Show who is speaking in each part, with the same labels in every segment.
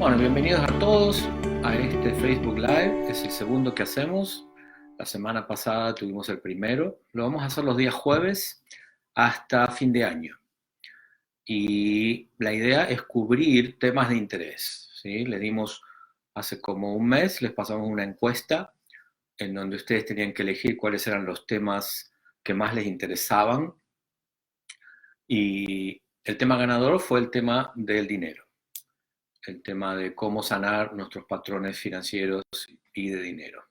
Speaker 1: Bueno, bienvenidos a todos a este Facebook Live. Es el segundo que hacemos. La semana pasada tuvimos el primero. Lo vamos a hacer los días jueves hasta fin de año. Y la idea es cubrir temas de interés, ¿sí? Le dimos hace como un mes, les pasamos una encuesta en donde ustedes tenían que elegir cuáles eran los temas que más les interesaban. Y el tema ganador fue el tema del dinero. El tema de cómo sanar nuestros patrones financieros y de dinero.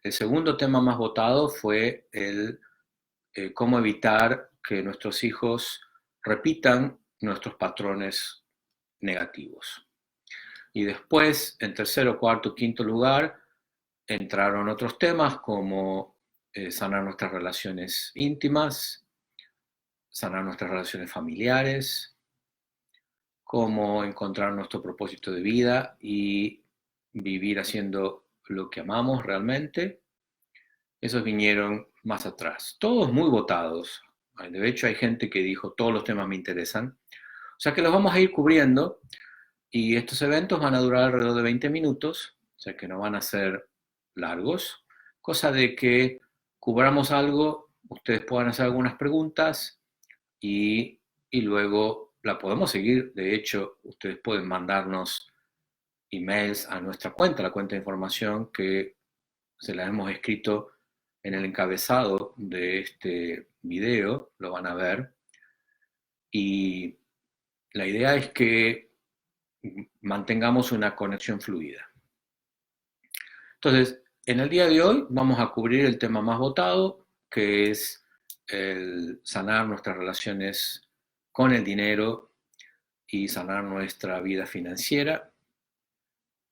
Speaker 1: El segundo tema más votado fue el cómo evitar que nuestros hijos repitan nuestros patrones negativos. Y después, en tercero, cuarto, quinto lugar, entraron otros temas como sanar nuestras relaciones íntimas, sanar nuestras relaciones familiares, cómo encontrar nuestro propósito de vida y vivir haciendo lo que amamos realmente. Esos vinieron más atrás. Todos muy votados. De hecho, hay gente que dijo, todos los temas me interesan. O sea que los vamos a ir cubriendo y estos eventos van a durar alrededor de 20 minutos, o sea que no van a ser largos. Cosa de que cubramos algo, ustedes puedan hacer algunas preguntas y luego la podemos seguir. De hecho, ustedes pueden mandarnos emails a nuestra cuenta, la cuenta de información que se la hemos escrito en el encabezado de este video, lo van a ver. Y la idea es que mantengamos una conexión fluida. Entonces, en el día de hoy vamos a cubrir el tema más votado, que es el sanar nuestras relaciones con el dinero y sanar nuestra vida financiera,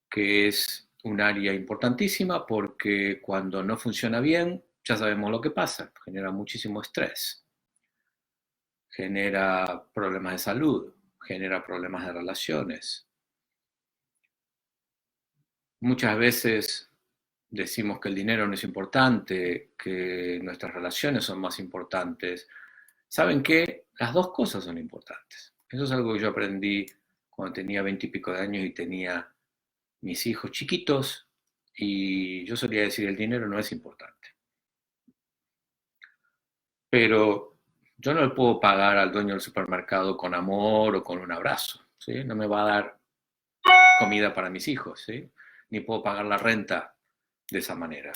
Speaker 1: que es un área importantísima porque cuando no funciona bien, ya sabemos lo que pasa, genera muchísimo estrés, genera problemas de salud, genera problemas de relaciones. Muchas veces decimos que el dinero no es importante, que nuestras relaciones son más importantes. ¿Saben qué? Las dos cosas son importantes. Eso es algo que yo aprendí cuando tenía 20 y pico de años y tenía mis hijos chiquitos y yo solía decir el dinero no es importante. Pero yo no le puedo pagar al dueño del supermercado con amor o con un abrazo, ¿sí? No me va a dar comida para mis hijos, ¿sí? Ni puedo pagar la renta de esa manera.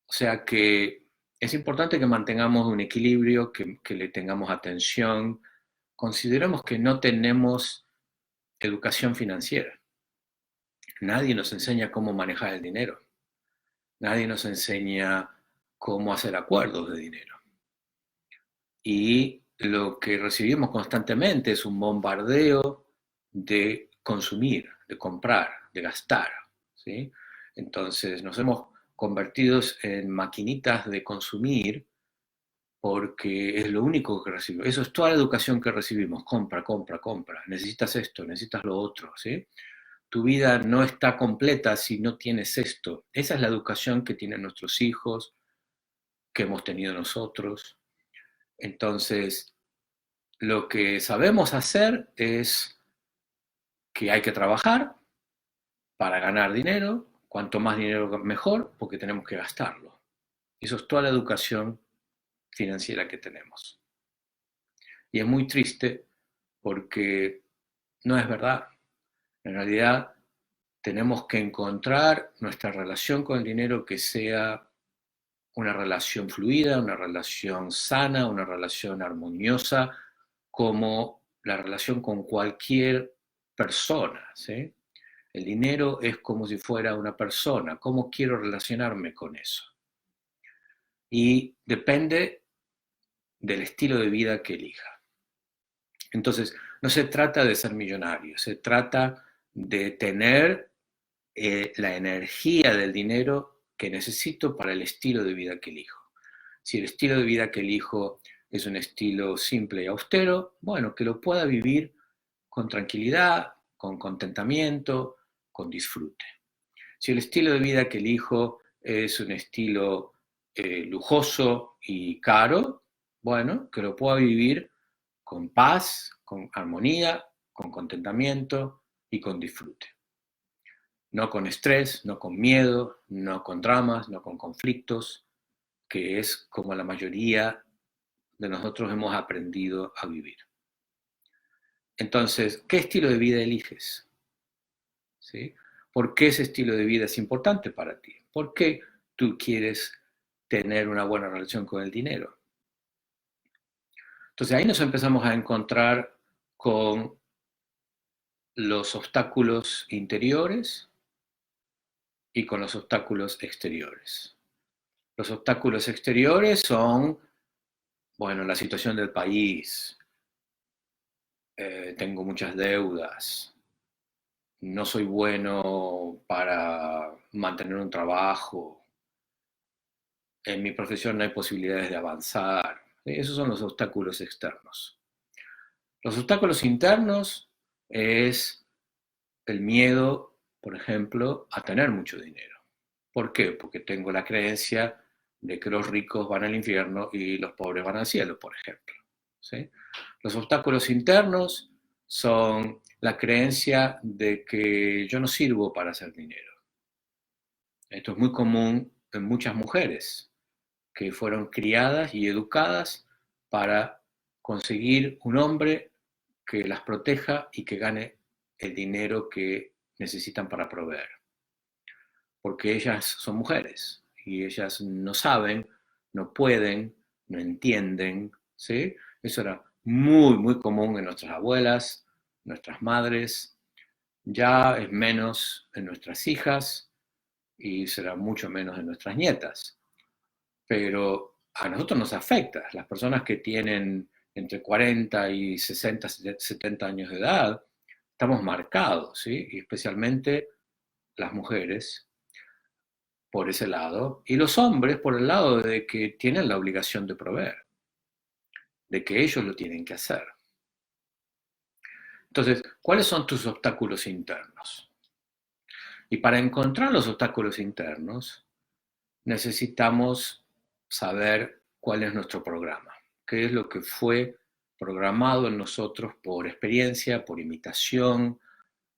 Speaker 1: O sea que es importante que mantengamos un equilibrio, que le tengamos atención. Consideremos que no tenemos educación financiera. Nadie nos enseña cómo manejar el dinero. Nadie nos enseña cómo hacer acuerdos de dinero. Y lo que recibimos constantemente es un bombardeo de consumir, de comprar, de gastar, ¿sí? Entonces nos hemos convertido en maquinitas de consumir porque es lo único que recibimos. Eso es toda la educación que recibimos. Compra, compra, compra. Necesitas esto, necesitas lo otro, ¿sí? Tu vida no está completa si no tienes esto. Esa es la educación que tienen nuestros hijos, que hemos tenido nosotros. Entonces, lo que sabemos hacer es que hay que trabajar para ganar dinero. Cuanto más dinero mejor, porque tenemos que gastarlo. Eso es toda la educación financiera que tenemos. Y es muy triste porque no es verdad. En realidad tenemos que encontrar nuestra relación con el dinero que sea una relación fluida, una relación sana, una relación armoniosa, como la relación con cualquier persona, ¿sí? El dinero es como si fuera una persona. ¿Cómo quiero relacionarme con eso? Y depende del estilo de vida que elija. Entonces, no se trata de ser millonario, se trata de tener la energía del dinero que necesito para el estilo de vida que elijo. Si el estilo de vida que elijo es un estilo simple y austero, bueno, que lo pueda vivir con tranquilidad, con contentamiento, con disfrute. Si el estilo de vida que elijo es un estilo lujoso y caro, bueno, que lo pueda vivir con paz, con armonía, con contentamiento y con disfrute. no con estrés, no con miedo, no con dramas, no con conflictos, que es como la mayoría de nosotros hemos aprendido a vivir. Entonces, ¿qué estilo de vida eliges? ¿Sí? ¿Por qué ese estilo de vida es importante para ti? ¿Por qué tú quieres tener una buena relación con el dinero? Entonces ahí nos empezamos a encontrar con los obstáculos interiores y con los obstáculos exteriores. Los obstáculos exteriores son, bueno, la situación del país, tengo muchas deudas, no soy bueno para mantener un trabajo, en mi profesión no hay posibilidades de avanzar. Esos son los obstáculos externos. Los obstáculos internos es el miedo, por ejemplo, a tener mucho dinero. ¿Por qué? Porque tengo la creencia de que los ricos van al infierno y los pobres van al cielo, por ejemplo. ¿Sí? Los obstáculos internos son la creencia de que yo no sirvo para hacer dinero. Esto es muy común en muchas mujeres que fueron criadas y educadas para conseguir un hombre que las proteja y que gane el dinero que necesitan para proveer. Porque ellas son mujeres y ellas no saben, no pueden, no entienden, ¿sí? Eso era muy, muy común en nuestras abuelas, nuestras madres, ya es menos en nuestras hijas y será mucho menos en nuestras nietas. Pero a nosotros nos afecta. Las personas que tienen entre 40 y 60, 70 años de edad, estamos marcados, ¿sí? Y especialmente las mujeres por ese lado, y los hombres por el lado de que tienen la obligación de proveer, de que ellos lo tienen que hacer. Entonces, ¿cuáles son tus obstáculos internos? Y para encontrar los obstáculos internos, necesitamos saber cuál es nuestro programa, qué es lo que fue programado en nosotros por experiencia, por imitación,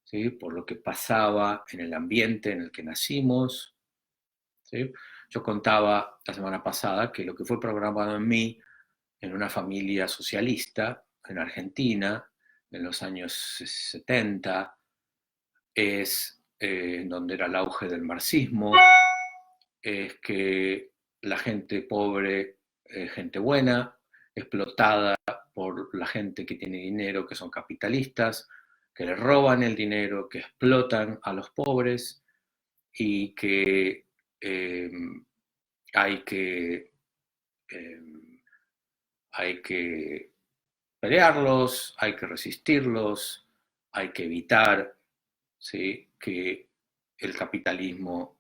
Speaker 1: ¿sí? Por lo que pasaba en el ambiente en el que nacimos. ¿Sí? Yo contaba la semana pasada que lo que fue programado en mí en una familia socialista en Argentina en los años 70 es donde era el auge del marxismo, es que la gente pobre es gente buena, explotada por la gente que tiene dinero, que son capitalistas, que le roban el dinero, que explotan a los pobres y que eh, hay que, eh, hay que pelearlos, hay que resistirlos, hay que evitar, ¿sí?, que el capitalismo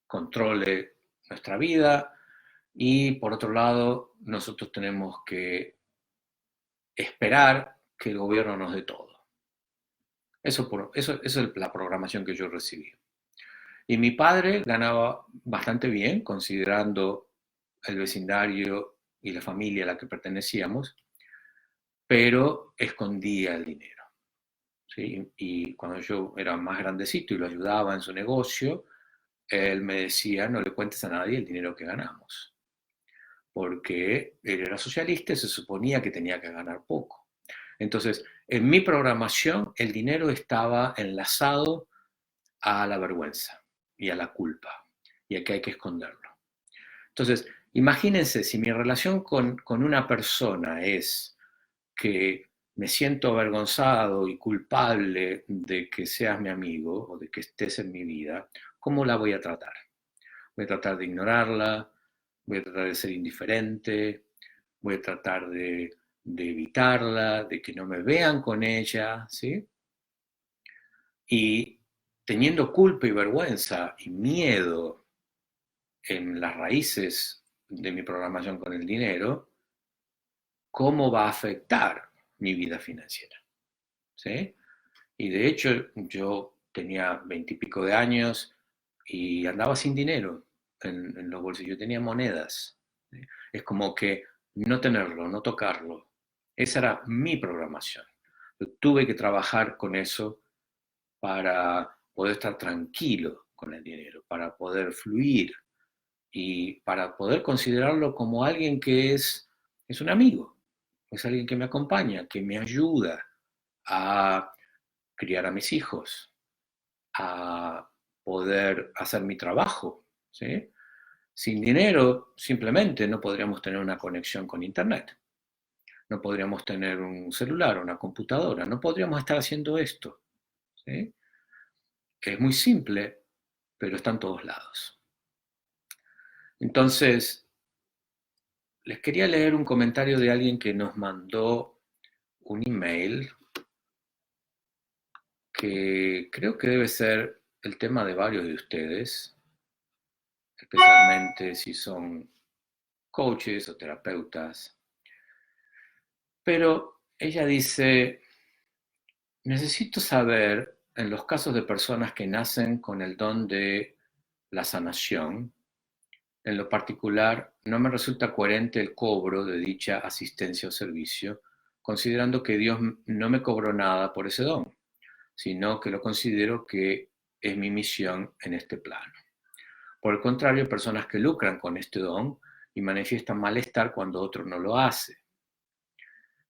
Speaker 1: controle nuestra vida y por otro lado nosotros tenemos que esperar que el gobierno nos dé todo. Eso es la programación que yo recibí. Y mi padre ganaba bastante bien, considerando el vecindario y la familia a la que pertenecíamos, pero escondía el dinero. ¿Sí? Y cuando yo era más grandecito y lo ayudaba en su negocio, él me decía, no le cuentes a nadie el dinero que ganamos, porque él era socialista y se suponía que tenía que ganar poco. Entonces, en mi programación, el dinero estaba enlazado a la vergüenza y a la culpa, y a que hay que esconderlo. Entonces, imagínense si mi relación con una persona es que me siento avergonzado y culpable de que seas mi amigo o de que estés en mi vida, ¿cómo la voy a tratar? Voy a tratar de ignorarla, voy a tratar de ser indiferente, voy a tratar de evitarla, de que no me vean con ella, ¿sí? Y teniendo culpa y vergüenza y miedo en las raíces de mi programación con el dinero, ¿cómo va a afectar mi vida financiera? ¿Sí? Y de hecho yo tenía 20 y pico de años y andaba sin dinero en los bolsillos, yo tenía monedas. ¿Sí? Es como que no tenerlo, no tocarlo. Esa era mi programación. Yo tuve que trabajar con eso para poder estar tranquilo con el dinero, para poder fluir y para poder considerarlo como alguien que es un amigo, es alguien que me acompaña, que me ayuda a criar a mis hijos, a poder hacer mi trabajo, ¿sí? Sin dinero simplemente no podríamos tener una conexión con Internet, no podríamos tener un celular, una computadora, no podríamos estar haciendo esto, ¿sí? Que es muy simple, pero está en todos lados. Entonces, les quería leer un comentario de alguien que nos mandó un email que creo que debe ser el tema de varios de ustedes, especialmente si son coaches o terapeutas. Pero ella dice, necesito saber, en los casos de personas que nacen con el don de la sanación, en lo particular, no me resulta coherente el cobro de dicha asistencia o servicio, considerando que Dios no me cobró nada por ese don, sino que lo considero que es mi misión en este plano. Por el contrario, hay personas que lucran con este don y manifiestan malestar cuando otro no lo hace.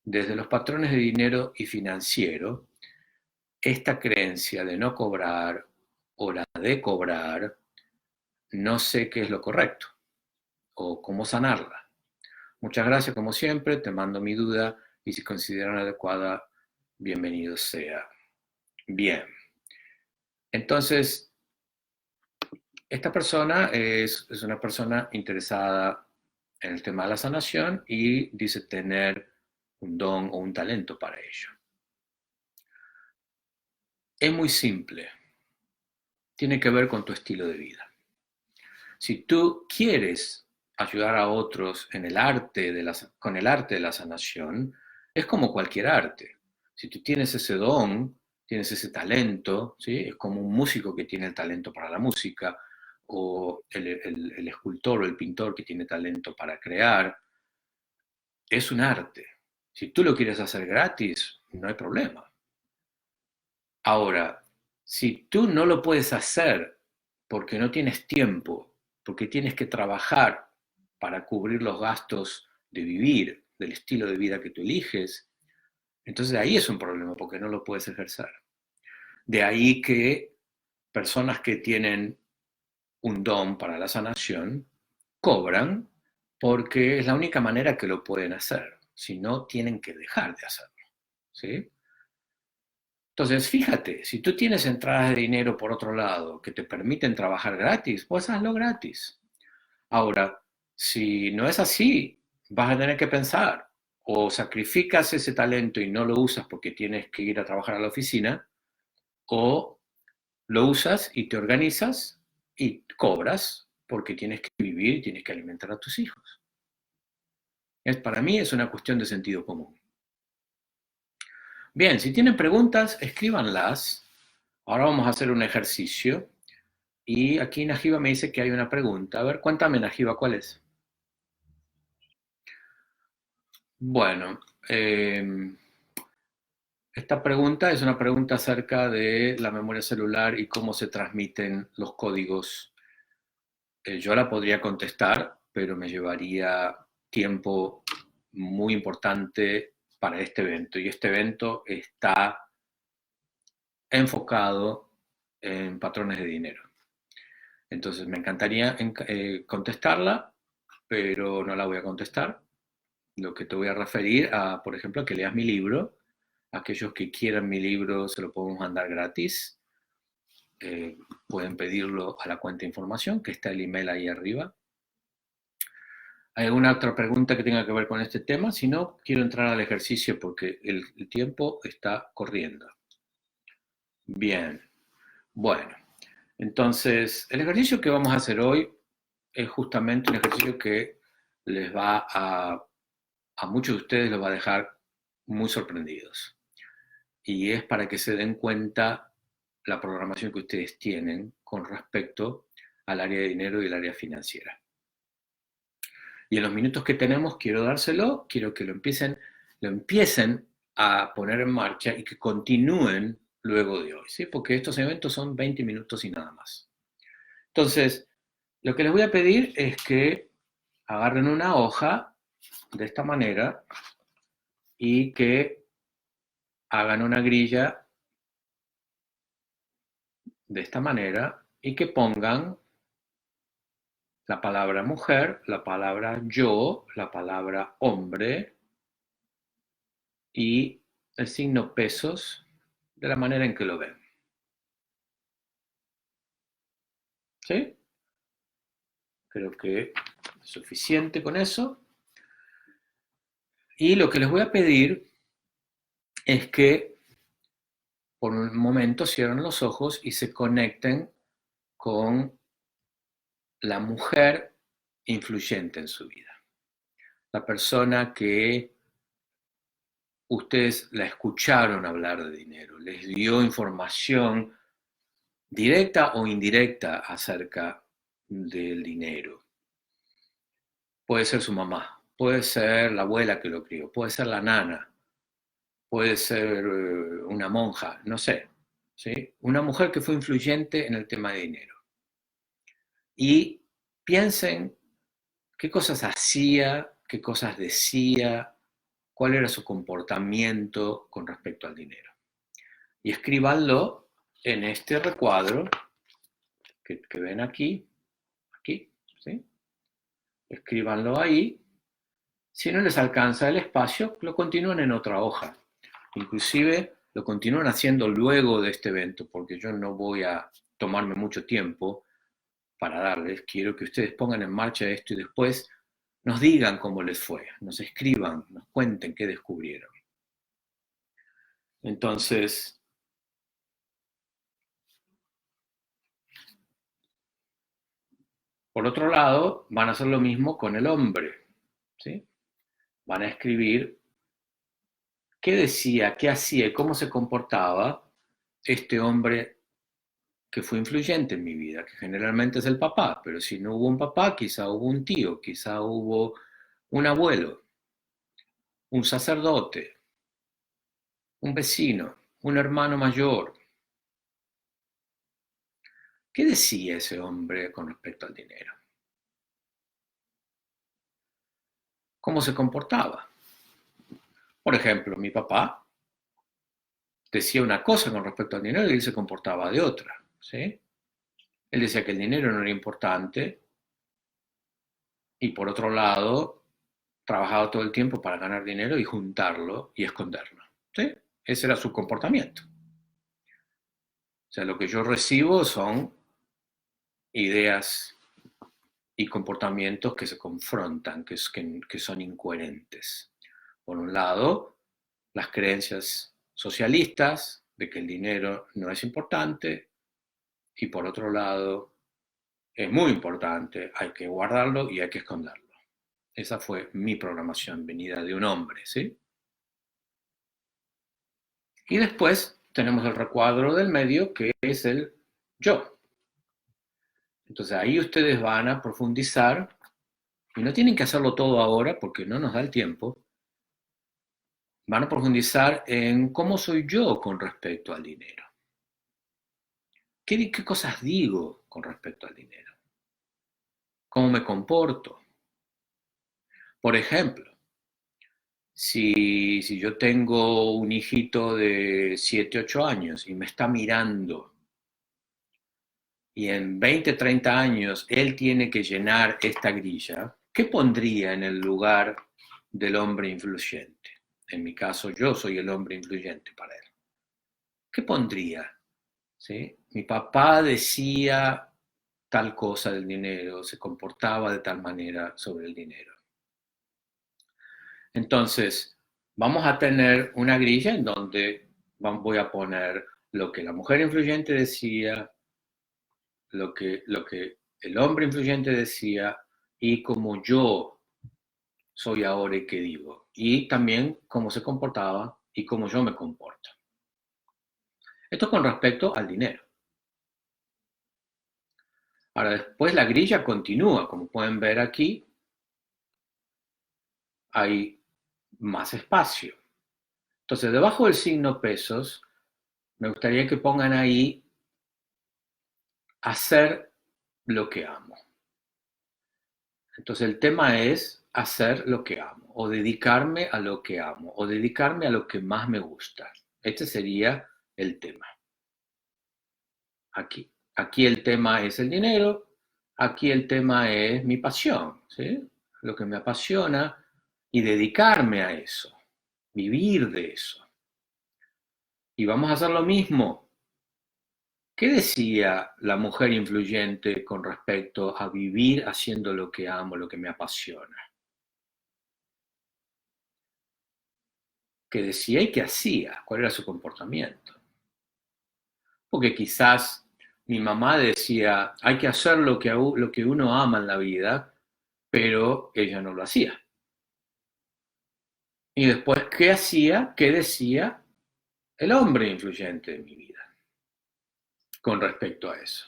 Speaker 1: Desde los patrones de dinero y financiero, esta creencia de no cobrar o la de cobrar, no sé qué es lo correcto o cómo sanarla. Muchas gracias como siempre, te mando mi duda y si consideran adecuada, bienvenido sea. Bien, entonces, esta persona es una persona interesada en el tema de la sanación y dice tener un don o un talento para ello. Es muy simple, tiene que ver con tu estilo de vida. Si tú quieres ayudar a otros en el arte con el arte de la sanación, es como cualquier arte. Si tú tienes ese don, tienes ese talento, ¿sí? Es como un músico que tiene el talento para la música, o el escultor o el pintor que tiene talento para crear. Es un arte. Si tú lo quieres hacer gratis, no hay problema. Ahora, si tú no lo puedes hacer porque no tienes tiempo, porque tienes que trabajar para cubrir los gastos de vivir, del estilo de vida que tú eliges, entonces ahí es un problema porque no lo puedes ejercer. De ahí que personas que tienen un don para la sanación cobran porque es la única manera que lo pueden hacer. Si no, tienen que dejar de hacerlo. ¿Sí? Entonces, fíjate, si tú tienes entradas de dinero por otro lado que te permiten trabajar gratis, pues hazlo gratis. Ahora, si no es así, vas a tener que pensar, o sacrificas ese talento y no lo usas porque tienes que ir a trabajar a la oficina, o lo usas y te organizas y cobras porque tienes que vivir y tienes que alimentar a tus hijos. Para mí es una cuestión de sentido común. Bien, si tienen preguntas, escríbanlas. Ahora vamos a hacer un ejercicio. Y aquí Najiba me dice que hay una pregunta. A ver, cuéntame, Najiba, ¿cuál es? Bueno, esta pregunta es una pregunta acerca de la memoria celular y cómo se transmiten los códigos. Yo la podría contestar, pero me llevaría tiempo muy importante para este evento. Y este evento está enfocado en patrones de dinero. Entonces me encantaría contestarla, pero no la voy a contestar. Lo que te voy a referir a, por ejemplo, a que leas mi libro. Aquellos que quieran mi libro se lo podemos mandar gratis. Pueden pedirlo a la cuenta de información, que está el email ahí arriba. ¿Hay alguna otra pregunta que tenga que ver con este tema? Si no, quiero entrar al ejercicio porque el tiempo está corriendo. Bien, bueno. Entonces, el ejercicio que vamos a hacer hoy es justamente un ejercicio que les va a muchos de ustedes los va a dejar muy sorprendidos. Y es para que se den cuenta la programación que ustedes tienen con respecto al área de dinero y el área financiera. Y en los minutos que tenemos quiero dárselo, quiero que lo empiecen a poner en marcha y que continúen luego de hoy, ¿sí? Porque estos eventos son 20 minutos y nada más. Entonces, lo que les voy a pedir es que agarren una hoja de esta manera y que hagan una grilla de esta manera y que pongan la palabra mujer, la palabra yo, la palabra hombre y el signo pesos de la manera en que lo ven. ¿Sí? Creo que es suficiente con eso. Y lo que les voy a pedir es que por un momento cierren los ojos y se conecten con la mujer influyente en su vida. La persona que ustedes la escucharon hablar de dinero, les dio información directa o indirecta acerca del dinero. Puede ser su mamá, puede ser la abuela que lo crió, puede ser la nana, puede ser una monja, no sé, ¿sí? Una mujer que fue influyente en el tema de dinero. Y piensen qué cosas hacía, qué cosas decía, cuál era su comportamiento con respecto al dinero. Y escríbanlo en este recuadro que ven aquí, ¿sí? Escríbanlo ahí. Si no les alcanza el espacio, lo continúan en otra hoja. Inclusive lo continúan haciendo luego de este evento, porque yo no voy a tomarme mucho tiempo para darles. Quiero que ustedes pongan en marcha esto y después nos digan cómo les fue, nos escriban, nos cuenten qué descubrieron. Entonces, por otro lado, van a hacer lo mismo con el hombre, ¿sí? Van a escribir qué decía, qué hacía y cómo se comportaba este hombre que fue influyente en mi vida, que generalmente es el papá, pero si no hubo un papá, quizá hubo un tío, quizá hubo un abuelo, un sacerdote, un vecino, un hermano mayor. ¿Qué decía ese hombre con respecto al dinero? ¿Cómo se comportaba? Por ejemplo, mi papá decía una cosa con respecto al dinero y él se comportaba de otra, ¿sí? Él decía que el dinero no era importante y por otro lado trabajaba todo el tiempo para ganar dinero y juntarlo y esconderlo, ¿sí? Ese era su comportamiento. O sea, lo que yo recibo son ideas y comportamientos que se confrontan, que son incoherentes. Por un lado, las creencias socialistas de que el dinero no es importante y por otro lado, es muy importante, hay que guardarlo y hay que esconderlo. Esa fue mi programación venida de un hombre, ¿sí? Y después tenemos el recuadro del medio que es el yo. Entonces ahí ustedes van a profundizar y no tienen que hacerlo todo ahora porque no nos da el tiempo. Van a profundizar en cómo soy yo con respecto al dinero. ¿Qué cosas digo con respecto al dinero? ¿Cómo me comporto? Por ejemplo, si yo tengo un hijito de 7, 8 años y me está mirando y en 20, 30 años él tiene que llenar esta grilla, ¿qué pondría en el lugar del hombre influyente? En mi caso, yo soy el hombre influyente para él. ¿Qué pondría? ¿Sí? Mi papá decía tal cosa del dinero, se comportaba de tal manera sobre el dinero. Entonces, vamos a tener una grilla en donde voy a poner lo que la mujer influyente decía, lo que el hombre influyente decía y cómo yo soy ahora y qué digo. Y también cómo se comportaba y cómo yo me comporto. Esto con respecto al dinero. Ahora después la grilla continúa, como pueden ver aquí, hay más espacio. Entonces debajo del signo pesos Me gustaría que pongan ahí hacer lo que amo. Entonces el tema es hacer lo que amo, o dedicarme a lo que amo, o dedicarme a lo que más me gusta. Este sería el tema. Aquí. Aquí el tema es el dinero, aquí el tema es mi pasión, ¿sí? Lo que me apasiona y dedicarme a eso, vivir de eso. Y vamos a hacer lo mismo. ¿Qué decía la mujer influyente con respecto a vivir haciendo lo que amo, lo que me apasiona? ¿Qué decía y qué hacía? ¿Cuál era su comportamiento? Porque quizás mi mamá decía, hay que hacer lo que uno ama en la vida, pero ella no lo hacía. Y después, ¿qué hacía? ¿Qué decía el hombre influyente de mi vida con respecto a eso?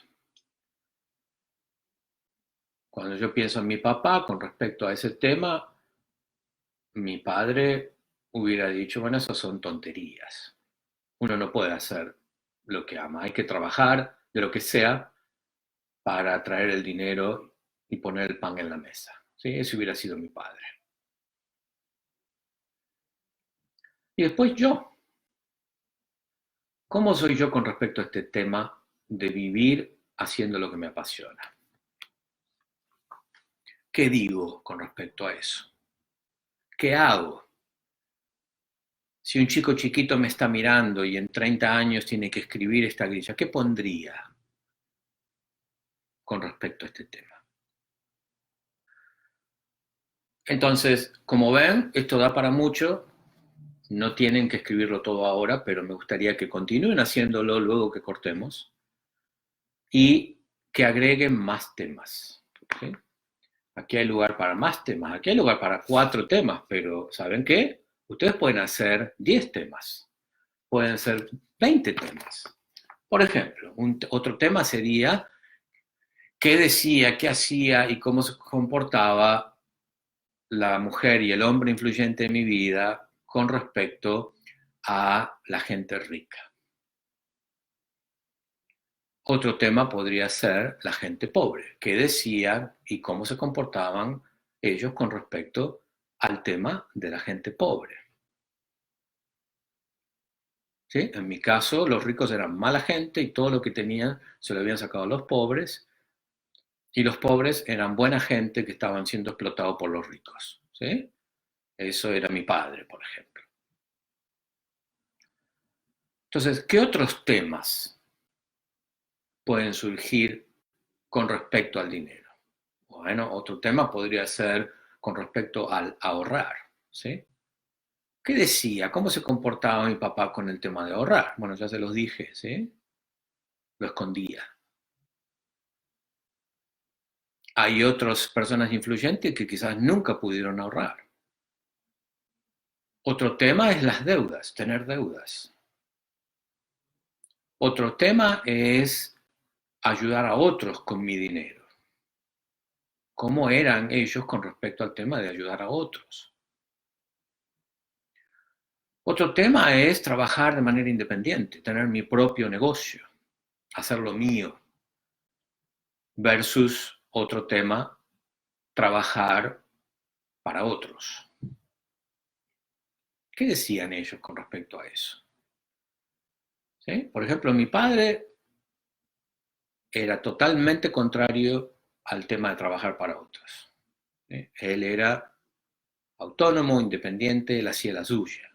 Speaker 1: Cuando yo pienso en mi papá con respecto a ese tema, mi padre hubiera dicho, bueno, eso son tonterías. Uno no puede hacer lo que ama, hay que trabajar de lo que sea para traer el dinero y poner el pan en la mesa. ¿Sí? Ese hubiera sido mi padre. Y después yo, ¿cómo soy yo con respecto a este tema de vivir haciendo lo que me apasiona? ¿Qué digo con respecto a eso? ¿Qué hago? Si un chico chiquito me está mirando y en 30 años tiene que escribir esta grilla, ¿qué pondría con respecto a este tema? Entonces, como ven, esto da para mucho. No tienen que escribirlo todo ahora, pero me gustaría que continúen haciéndolo luego que cortemos y que agreguen más temas. ¿Sí? Aquí hay lugar para más temas, aquí hay lugar para 4 temas, pero ¿saben qué? Ustedes pueden hacer 10 temas, pueden ser 20 temas. Por ejemplo, otro tema sería qué decía, qué hacía y cómo se comportaba la mujer y el hombre influyente en mi vida con respecto a la gente rica. Otro tema podría ser la gente pobre, qué decían y cómo se comportaban ellos con respecto al tema de la gente pobre. ¿Sí? En mi caso, los ricos eran mala gente y todo lo que tenían se lo habían sacado a los pobres, y los pobres eran buena gente que estaban siendo explotados por los ricos. ¿Sí? Eso era mi padre, por ejemplo. Entonces, ¿qué otros temas pueden surgir con respecto al dinero? Bueno, otro tema podría ser con respecto al ahorrar. ¿Sí? ¿Qué decía? ¿Cómo se comportaba mi papá con el tema de ahorrar? Bueno, ya se los dije, ¿sí? Lo escondía. Hay otras personas influyentes que quizás nunca pudieron ahorrar. Otro tema es las deudas, tener deudas. Otro tema es ayudar a otros con mi dinero. ¿Cómo eran ellos con respecto al tema de ayudar a otros? Otro tema es trabajar de manera independiente, tener mi propio negocio, hacer lo mío, versus otro tema, trabajar para otros. ¿Qué decían ellos con respecto a eso? ¿Sí? Por ejemplo, mi padre era totalmente contrario al tema de trabajar para otros. ¿Sí? Él era autónomo, independiente, él hacía la suya.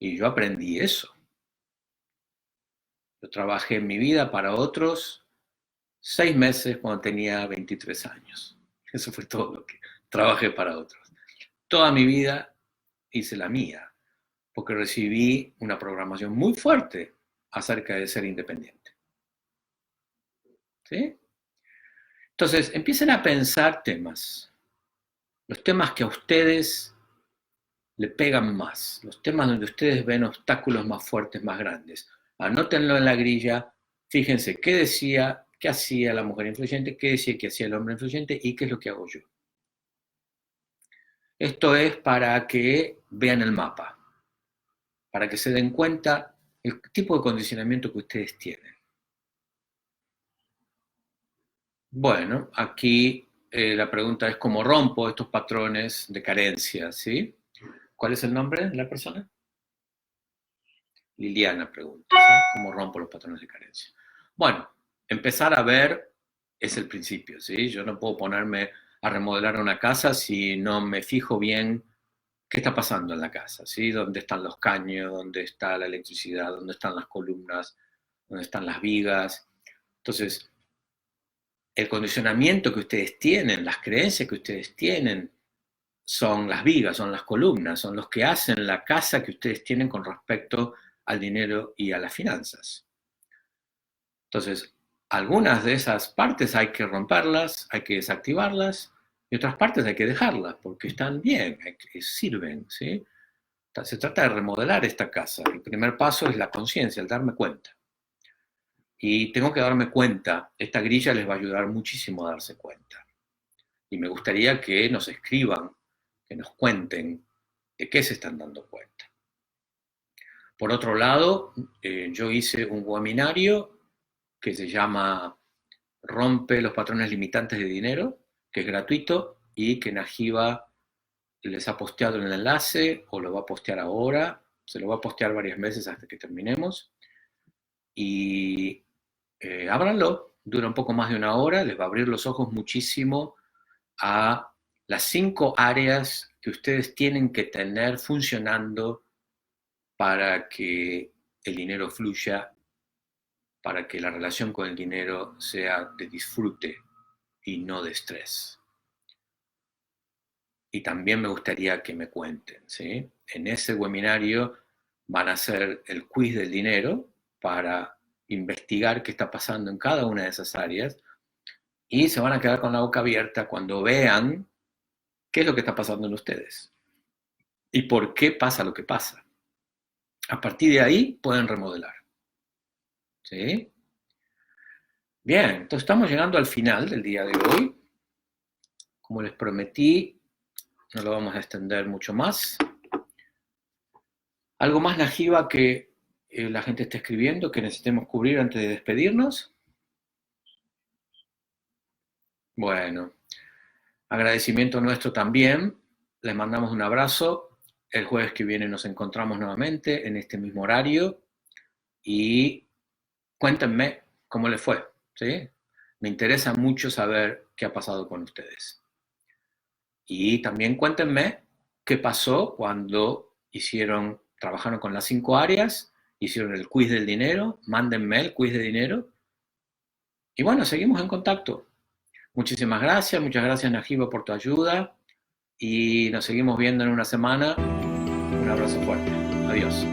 Speaker 1: Y yo aprendí eso. Yo trabajé en mi vida para otros 6 meses cuando tenía 23 años. Eso fue todo lo que trabajé para otros. Toda mi vida hice la mía, porque recibí una programación muy fuerte acerca de ser independiente. ¿Sí? Entonces, empiecen a pensar temas, los temas que a ustedes le pegan más, los temas donde ustedes ven obstáculos más fuertes, más grandes. Anótenlo en la grilla, fíjense qué decía, qué hacía la mujer influyente, qué decía que hacía el hombre influyente y qué es lo que hago yo. Esto es para que vean el mapa, para que se den cuenta el tipo de condicionamiento que ustedes tienen. Bueno, aquí la pregunta es cómo rompo estos patrones de carencia, ¿sí? ¿Cuál es el nombre de la persona? Liliana pregunta, ¿sí? ¿Cómo rompo los patrones de carencia? Bueno, empezar a ver es el principio, ¿sí? Yo no puedo ponerme a remodelar una casa si no me fijo bien qué está pasando en la casa, ¿sí? ¿Dónde están los caños? ¿Dónde está la electricidad? ¿Dónde están las columnas? ¿Dónde están las vigas? Entonces, el condicionamiento que ustedes tienen, las creencias que ustedes tienen, son las vigas, son las columnas, son los que hacen la casa que ustedes tienen con respecto al dinero y a las finanzas. Entonces, algunas de esas partes hay que romperlas, hay que desactivarlas, y otras partes hay que dejarlas, porque están bien, sirven, ¿sí? Se trata de remodelar esta casa. El primer paso es la conciencia, el darme cuenta. Y tengo que darme cuenta, esta grilla les va a ayudar muchísimo a darse cuenta. Y me gustaría que nos escriban, que nos cuenten de qué se están dando cuenta. Por otro lado, yo hice un webinario que se llama Rompe los patrones limitantes de dinero, que es gratuito y que Najiba les ha posteado en el enlace o lo va a postear ahora. Se lo va a postear varias veces hasta que terminemos. Y ábranlo, dura un poco más de una hora, les va a abrir los ojos muchísimo a las 5 áreas que ustedes tienen que tener funcionando para que el dinero fluya, para que la relación con el dinero sea de disfrute y no de estrés. Y también me gustaría que me cuenten, ¿sí? En ese webinario van a hacer el quiz del dinero para investigar qué está pasando en cada una de esas áreas y se van a quedar con la boca abierta cuando vean qué es lo que está pasando en ustedes y por qué pasa lo que pasa. A partir de ahí pueden remodelar. ¿Sí? Bien, entonces estamos llegando al final del día de hoy. Como les prometí, no lo vamos a extender mucho más. ¿Algo más, Najiba, que la gente esté escribiendo que necesitemos cubrir antes de despedirnos? Bueno, agradecimiento nuestro también. Les mandamos un abrazo. El jueves que viene nos encontramos nuevamente en este mismo horario y cuéntenme cómo les fue, ¿sí? Me interesa mucho saber qué ha pasado con ustedes. Y también cuéntenme qué pasó cuando trabajaron con las 5 áreas, hicieron el quiz del dinero, mándenme el quiz de dinero. Y bueno, seguimos en contacto. Muchísimas gracias, muchas gracias Najiba por tu ayuda y nos seguimos viendo en una semana. Un abrazo fuerte. Adiós.